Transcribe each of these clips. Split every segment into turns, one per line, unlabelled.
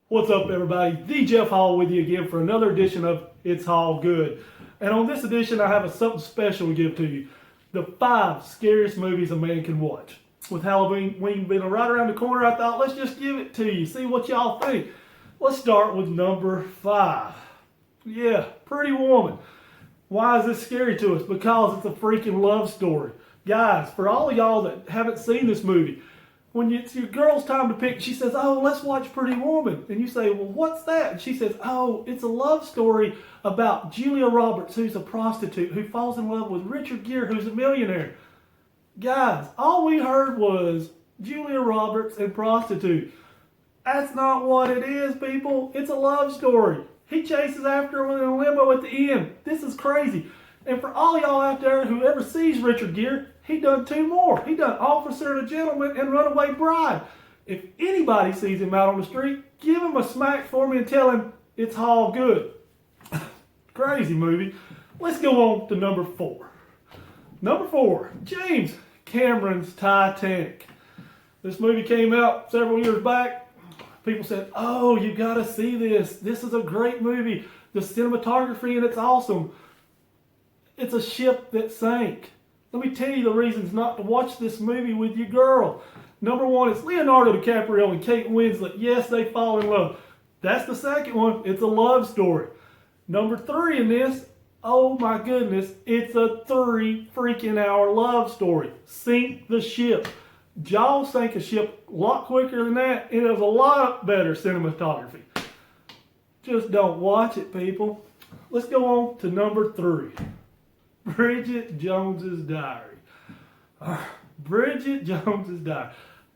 What's up, everybody? The Jeff Hall with you again for another edition of It's All Good. And on this edition, I have something special to give to you. The 5 scariest movies a man can watch. With Halloween being right around the corner, I thought, let's just give it to you. See what y'all think. Let's start with number 5. Yeah, Pretty Woman. Why is this scary to us? Because it's a freaking love story. Guys, for all of y'all that haven't seen this movie, when it's your girl's time to pick, she says, oh, let's watch Pretty Woman. And you say, well, what's that? And she says, oh, it's a love story about Julia Roberts, who's a prostitute, who falls in love with Richard Gere, who's a millionaire. Guys, all we heard was Julia Roberts and prostitute. That's not what it is, people. It's a love story. He chases after her in a limo at the end. This is crazy. And for all y'all out there who ever sees Richard Gere, he done 2 more. He done Officer and a Gentleman and Runaway Bride. If anybody sees him out on the street, give him a smack for me and tell him it's all good. Crazy movie. Let's go on to number 4. Number 4, James Cameron's Titanic. This movie came out several years back. People said, oh, you gotta see this. This is a great movie. The cinematography in it's awesome. It's a ship that sank. Let me tell you the reasons not to watch this movie with your girl. Number 1, it's Leonardo DiCaprio and Kate Winslet. Yes, they fall in love. That's the second one. It's a love story. Number 3 in this, oh my goodness, it's a 3 freaking hour love story. Sink the ship. Jaws sank a ship a lot quicker than that, and it was a lot better cinematography. Just don't watch it, people. Let's go on to number 3. Bridget Jones's Diary. Bridget Jones's Diary.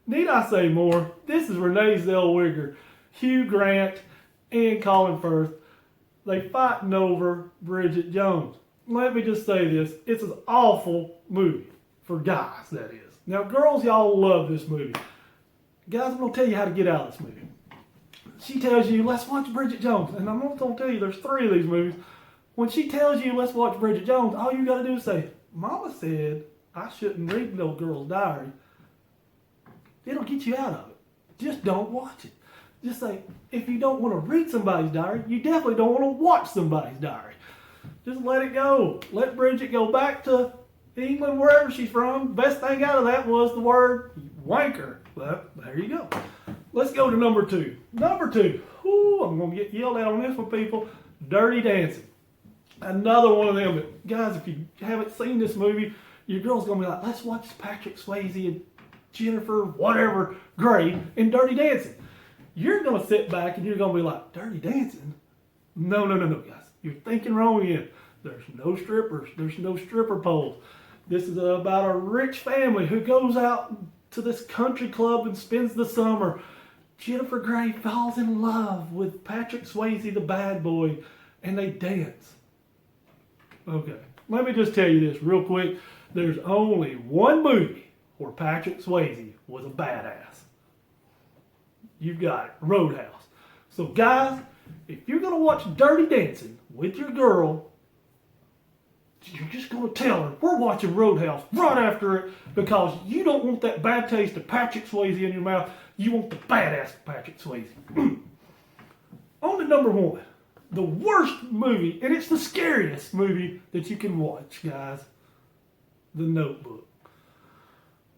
Need I say more? This is Renee Zellweger, Hugh Grant, and Colin Firth. They fighting over Bridget Jones. Let me just say this. It's an awful movie. For guys, that is. Now, girls, y'all love this movie. Guys, I'm going to tell you how to get out of this movie. She tells you, let's watch Bridget Jones. And I'm going to tell you, there's 3 of these movies. When she tells you, let's watch Bridget Jones, all you got to do is say, Mama said I shouldn't read no girl's diary. It'll get you out of it. Just don't watch it. Just say, if you don't want to read somebody's diary, you definitely don't want to watch somebody's diary. Just let it go. Let Bridget go back to England, wherever she's from. Best thing out of that was the word wanker. But there you go. Let's go to number 2. Number 2. Whoo, I'm going to get yelled at on this one, people. Dirty Dancing. Another one of them. Guys, if you haven't seen this movie, your girl's going to be like, let's watch Patrick Swayze and Jennifer, whatever, Grey, in Dirty Dancing. You're going to sit back and you're going to be like, Dirty Dancing? No, guys. You're thinking wrong again. There's no strippers. There's no stripper poles. This is about a rich family who goes out to this country club and spends the summer. Jennifer Grey falls in love with Patrick Swayze, the bad boy, and they dance. Okay, let me just tell you this real quick. There's only one movie where Patrick Swayze was a badass. You've got it, Roadhouse. So guys, if you're going to watch Dirty Dancing with your girl, you're just going to tell her, we're watching Roadhouse right after it, because you don't want that bad taste of Patrick Swayze in your mouth. You want the badass Patrick Swayze. On to number 1. The worst movie, and it's the scariest movie that you can watch, guys. The Notebook.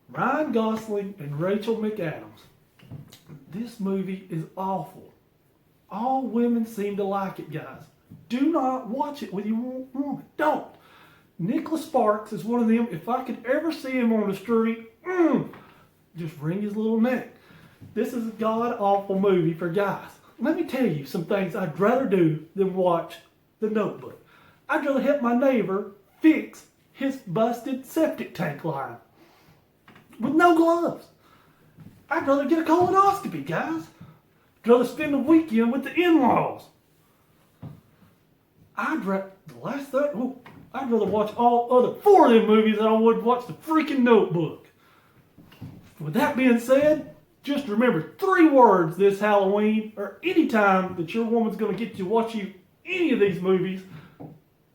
Ryan Gosling and Rachel McAdams. This movie is awful. All women seem to like it, guys. Do not watch it with your woman. Don't. Nicholas Sparks is one of them. If I could ever see him on the street, just wring his little neck. This is a god-awful movie for guys. Let me tell you some things I'd rather do than watch The Notebook. I'd rather help my neighbor fix his busted septic tank line with no gloves. I'd rather get a colonoscopy, guys. I'd rather spend the weekend with the in-laws. I'd rather watch all other 4 of them movies than I would watch the freaking Notebook. With that being said, just remember 3 words this Halloween, or any time that your woman's going to get you to watch any of these movies.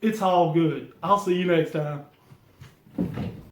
It's all good. I'll see you next time.